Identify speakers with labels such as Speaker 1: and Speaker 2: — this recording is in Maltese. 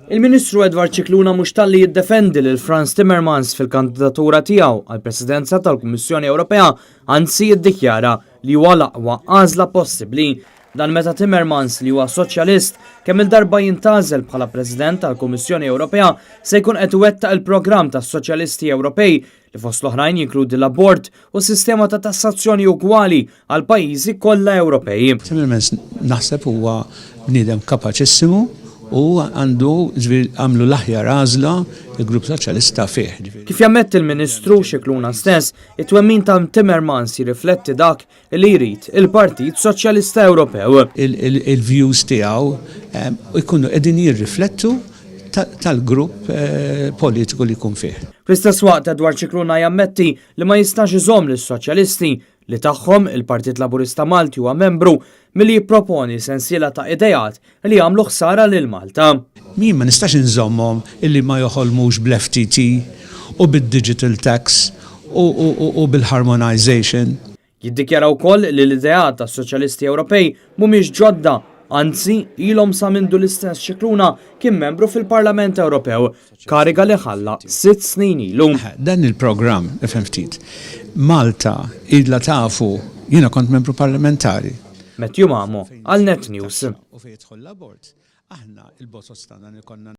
Speaker 1: Il-Ministru Edward Cicluna mhux talli jiddefendi lil Frans Timmermans fil-kandidatura tiegħu għall-Presidenza tal-Kummissjoni Ewropea, anzi jiddikjara li huwa l-aqwa għażla possibbli. Dan meta Timmermans li huwa soċjalist kemm il-darba jintgħażel bħala President tal-Kummissjoni Ewropea se jkun qed iwettaq il-programm tas-Soċjalisti Ewropej li fost l-oħrajn jinkludi l-abort u sistema ta' tassazzjoni ugwali għal pajjiżi kollha Ewropej.
Speaker 2: Timmermans naħseb huwa bniedem kapaċissimu u għandu għamlu l-aħjar għażla il-Grupp Soċjalista fih.
Speaker 1: Kif jammet il-Ministru Cicluna stess, it-twemmin ta' Timmermans jirrifletti dak li jrid il-Partit Soċjalista Ewropew.
Speaker 2: Il-views tiegħu jkunu qegħdin jirriflettu tal-grupp politiku li jkun fih.
Speaker 1: Fl-istess waqt Edward Cicluna jammetti li ma jistax iżomm lis-Soċjalisti li tagħhom il-Partit Laburista Malti huwa membru milli jipproponi sensiela ta' idejat li jagħmlu ħsara lil Malta.
Speaker 2: Min ma nistax inżommhom illi ma joħolmux bl-FTT u bid-digital tax u bil-harmonization.
Speaker 1: Jiddikjara wkoll li l-idejat tas-Soċjalisti Ewropej mhumiex ġodda, anzi ilhom sa mindu l-istess Cicluna kien membru fil-Parlament Ewropew, kariga li ħalla 6 snin ilu.
Speaker 2: Dan il-programm FMT Malta idla tafu jiena kont membru parlamentari.
Speaker 1: Matthew Mamo għal Net News.